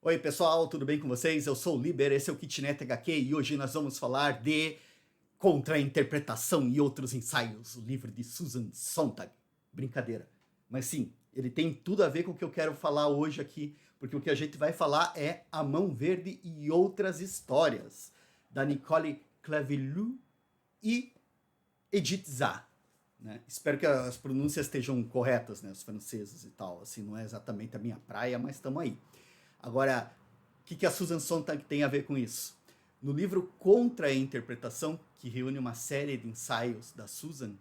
Oi pessoal, tudo bem com vocês? Eu sou o Liber, esse é o Kitnet HQ e hoje nós vamos falar de Contra-Interpretação e Outros Ensaios, o livro de Susan Sontag. Brincadeira. Mas sim, ele tem tudo a ver com o que eu quero falar hoje aqui, porque o que a gente vai falar é A Mão Verde e Outras Histórias, da Nicole Clavelou e Edith Za. Né? Espero que as pronúncias estejam corretas, né? Os franceses e tal. Assim, não é exatamente a minha praia, mas estamos aí. Agora, o que a Susan Sontag tem a ver com isso? No livro Contra a Interpretação, que reúne uma série de ensaios da Susan,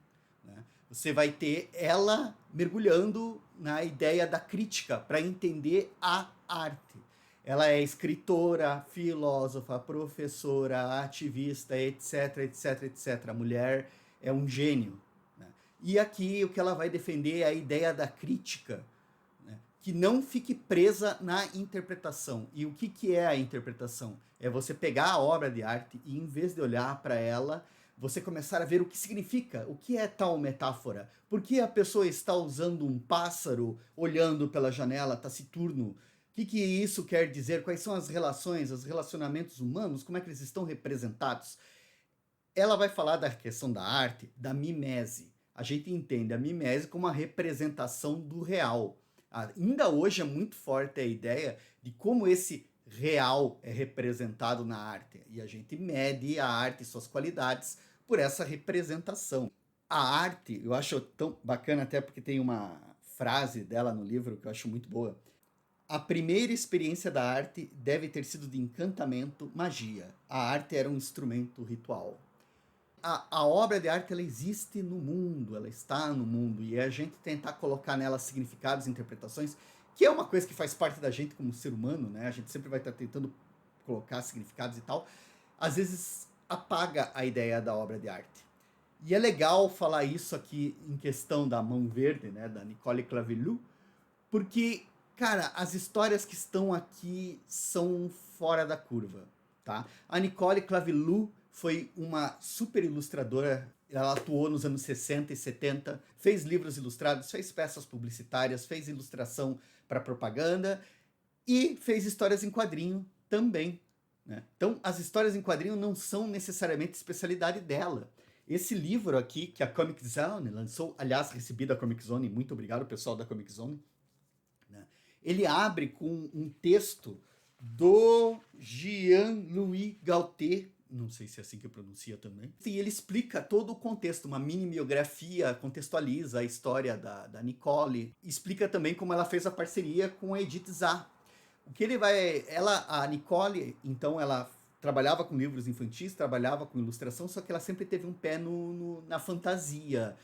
né, você vai ter ela mergulhando na ideia da crítica para entender a arte. Ela é escritora, filósofa, professora, ativista, etc, etc, etc. A mulher é um gênio. Né? E aqui o que ela vai defender é a ideia da crítica, que não fique presa na interpretação. E o que é a interpretação? É você pegar a obra de arte e, em vez de olhar para ela, você começar a ver o que significa, o que é tal metáfora. Por que a pessoa está usando um pássaro olhando pela janela taciturno? O que isso quer dizer? Quais são as relações, os relacionamentos humanos? Como é que eles estão representados? Ela vai falar da questão da arte, da mimese. A gente entende a mimese como a representação do real. Ainda hoje é muito forte a ideia de como esse real é representado na arte. E a gente mede a arte e suas qualidades por essa representação. A arte, eu acho tão bacana até porque tem uma frase dela no livro que eu acho muito boa. A primeira experiência da arte deve ter sido de encantamento, magia. A arte era um instrumento ritual. A obra de arte ela existe no mundo, ela está no mundo, e a gente tentar colocar nela significados, interpretações, que é uma coisa que faz parte da gente como ser humano, né? A gente sempre vai estar tentando colocar significados e tal, às vezes apaga a ideia da obra de arte. E é legal falar isso aqui em questão da Mão Verde, né, da Nicole Clavelou, porque, cara, as histórias que estão aqui são fora da curva, tá? A Nicole Clavelou foi uma super ilustradora, ela atuou nos anos 60 e 70, fez livros ilustrados, fez peças publicitárias, fez ilustração para propaganda e fez histórias em quadrinho também. Né? Então, as histórias em quadrinho não são necessariamente especialidade dela. Esse livro aqui, que a Comic Zone lançou, aliás, recebi da Comic Zone, muito obrigado pessoal da Comic Zone, né? Ele abre com um texto do Jean-Louis Gaultier, não sei se é assim que pronuncia também, e ele explica todo o contexto, uma mini biografia, contextualiza a história da Nicole, explica também como ela fez a parceria com a Edith Za. O que ele vai... a Nicole, então, ela trabalhava com livros infantis, trabalhava com ilustração, só que ela sempre teve um pé na fantasia,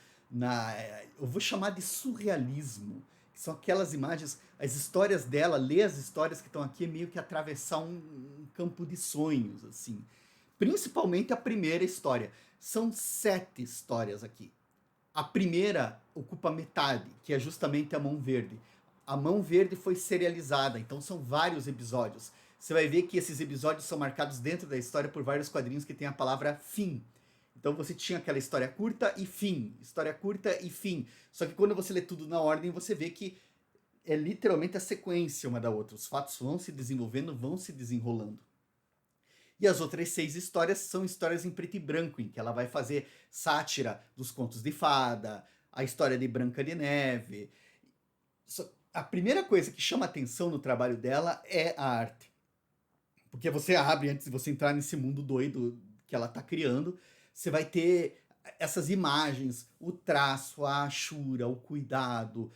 eu vou chamar de surrealismo, que são aquelas imagens, as histórias dela, ler as histórias que estão aqui é meio que atravessar um campo de sonhos, assim. Principalmente a primeira história. São 7 histórias aqui. A primeira ocupa metade, que é justamente a Mão Verde. A Mão Verde foi serializada, então são vários episódios. Você vai ver que esses episódios são marcados dentro da história por vários quadrinhos que tem a palavra fim. Então você tinha aquela história curta e fim, história curta e fim. Só que quando você lê tudo na ordem, você vê que é literalmente a sequência uma da outra. Os fatos vão se desenvolvendo, vão se desenrolando. E as outras 6 histórias são histórias em preto e branco, em que ela vai fazer sátira dos contos de fada, a história de Branca de Neve. A primeira coisa que chama atenção no trabalho dela é a arte. Porque você abre, antes de você entrar nesse mundo doido que ela está criando, você vai ter essas imagens, o traço, a achura, o cuidado,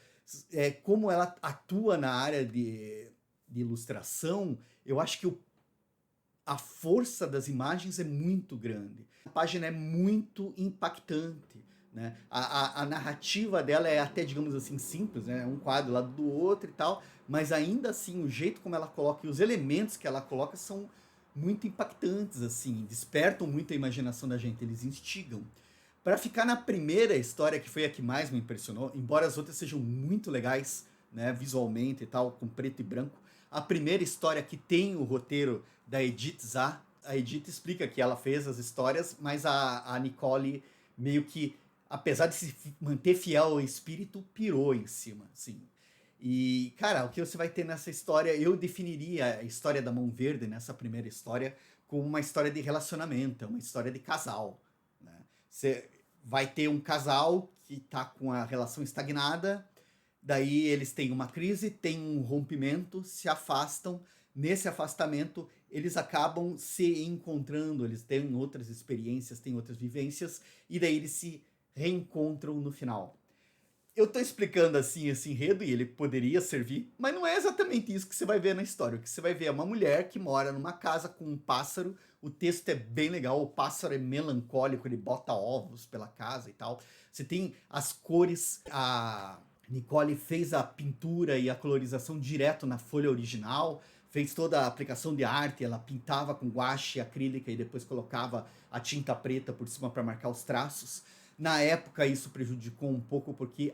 como ela atua na área de ilustração. Eu acho que a força das imagens é muito grande. A página é muito impactante. Né? A narrativa dela é até, digamos assim, simples, né? Um quadro lado do outro e tal, mas ainda assim o jeito como ela coloca e os elementos que ela coloca são muito impactantes, assim, despertam muito a imaginação da gente, eles instigam. Para ficar na primeira história, que foi a que mais me impressionou, embora as outras sejam muito legais, né, visualmente e tal, com preto e branco, a primeira história que tem o roteiro da Edith Za, a Edith explica que ela fez as histórias, mas a Nicole meio que, apesar de se manter fiel ao espírito, pirou em cima, assim. E, cara, o que você vai ter nessa história, eu definiria a história da Mão Verde, nessa primeira história, como uma história de relacionamento, é uma história de casal, né? Você vai ter um casal que tá com a relação estagnada, daí eles têm uma crise, têm um rompimento, se afastam. Nesse afastamento, eles acabam se encontrando, eles têm outras experiências, têm outras vivências, e daí eles se reencontram no final. Eu tô explicando assim esse enredo, e ele poderia servir, mas não é exatamente isso que você vai ver na história. O que você vai ver é uma mulher que mora numa casa com um pássaro. O texto é bem legal, o pássaro é melancólico, ele bota ovos pela casa e tal. Você tem as cores, a Nicole fez a pintura e a colorização direto na folha original, fez toda a aplicação de arte, ela pintava com guache acrílica e depois colocava a tinta preta por cima para marcar os traços. Na época isso prejudicou um pouco porque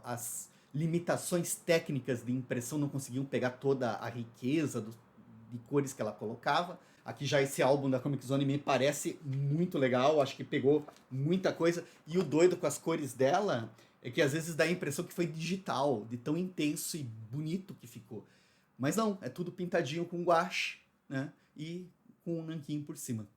as limitações técnicas de impressão não conseguiam pegar toda a riqueza de cores que ela colocava. Aqui já esse álbum da Comic Zone me parece muito legal, acho que pegou muita coisa. E o doido com as cores dela é que às vezes dá a impressão que foi digital, de tão intenso e bonito que ficou. Mas não, é tudo pintadinho com guache, né? E com um nanquim por cima.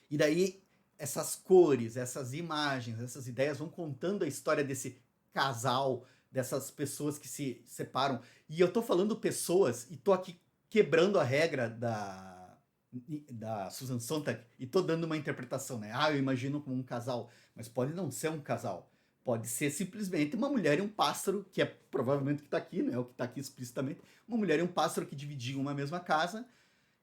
E daí essas cores, essas imagens, essas ideias vão contando a história desse casal, dessas pessoas que se separam. E eu tô falando pessoas e tô aqui quebrando a regra da Susan Sontag e tô dando uma interpretação, né? Ah, eu imagino como um casal, mas pode não ser um casal. Pode ser simplesmente uma mulher e um pássaro, que é provavelmente o que tá aqui, né? O que tá aqui explicitamente. Uma mulher e um pássaro que dividiam uma mesma casa.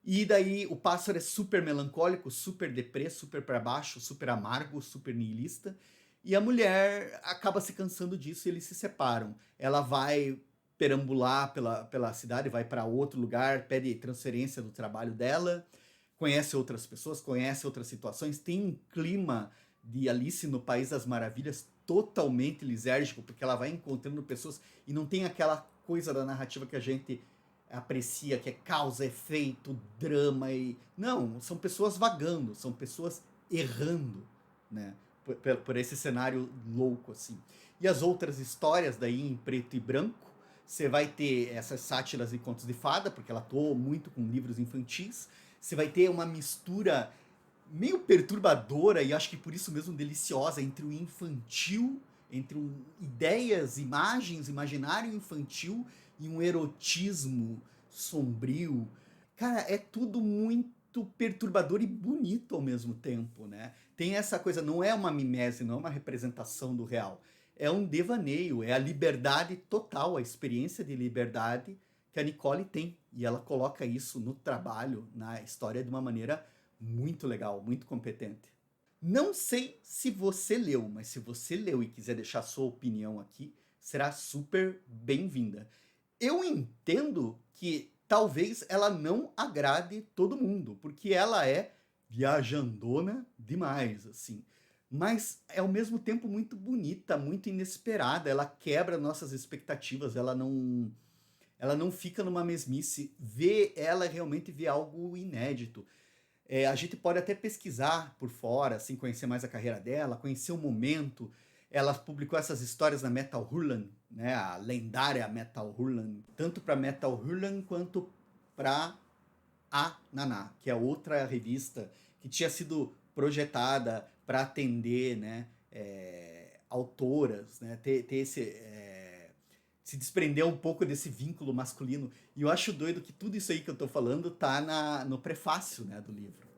E daí o pássaro é super melancólico, super deprê, super para baixo, super amargo, super niilista. E a mulher acaba se cansando disso e eles se separam. Ela vai perambular pela cidade, vai para outro lugar, pede transferência do trabalho dela, conhece outras pessoas, conhece outras situações, tem um clima de Alice no País das Maravilhas totalmente lisérgico, porque ela vai encontrando pessoas e não tem aquela coisa da narrativa que a gente aprecia, que é causa, efeito, drama e... Não, são pessoas vagando, são pessoas errando, né? Por esse cenário louco, assim. E as outras histórias daí em preto e branco, você vai ter essas sátiras e contos de fada, porque ela atuou muito com livros infantis. Você vai ter uma mistura meio perturbadora e acho que por isso mesmo deliciosa entre o infantil, entre ideias, imagens, imaginário infantil e um erotismo sombrio. Cara, é tudo muito perturbador e bonito ao mesmo tempo, né? Tem essa coisa, não é uma mimese, não é uma representação do real. É um devaneio, é a liberdade total, a experiência de liberdade que a Nicole tem. E ela coloca isso no trabalho, na história, de uma maneira muito legal, muito competente. Não sei se você leu, mas se você leu e quiser deixar sua opinião aqui, será super bem-vinda. Eu entendo que talvez ela não agrade todo mundo, porque ela é viajandona demais, assim. Mas é ao mesmo tempo muito bonita, muito inesperada. Ela quebra nossas expectativas, ela não fica numa mesmice. Vê ela realmente vê algo inédito. A gente pode até pesquisar por fora, assim, conhecer mais a carreira dela, conhecer o momento. Ela publicou essas histórias na Metal Hurlan, né, a lendária Metal Hurlan, tanto para Metal Hurlan quanto para a Naná, que é outra revista que tinha sido projetada para atender, né, autoras, né, ter esse se desprender um pouco desse vínculo masculino. E eu acho doido que tudo isso aí que eu tô falando tá no prefácio, né, do livro,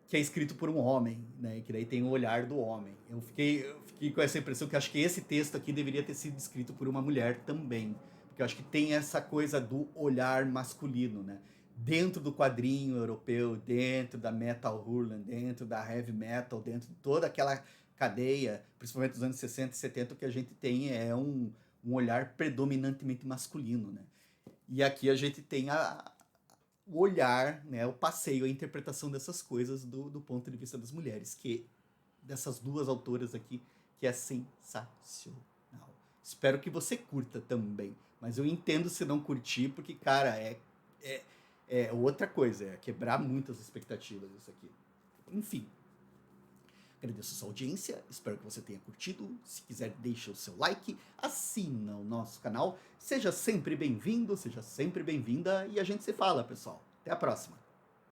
que é escrito por um homem, né, que daí tem o olhar do homem. Eu fiquei com essa impressão que acho que esse texto aqui deveria ter sido escrito por uma mulher também, porque eu acho que tem essa coisa do olhar masculino, né? Dentro do quadrinho europeu, dentro da metal hurlan, dentro da heavy metal, dentro de toda aquela cadeia, principalmente dos anos 60 e 70, o que a gente tem é um olhar predominantemente masculino, né? E aqui a gente tem o olhar, né, o passeio, a interpretação dessas coisas do ponto de vista das mulheres, que dessas duas autoras aqui, que é sensacional. Espero que você curta também, mas eu entendo se não curtir, porque, cara, é outra coisa, é quebrar muitas expectativas isso aqui. Enfim, Agradeço a sua audiência, espero que você tenha curtido. Se quiser, deixa o seu like, assina o nosso canal. Seja sempre bem-vindo, seja sempre bem-vinda e a gente se fala, pessoal. Até a próxima.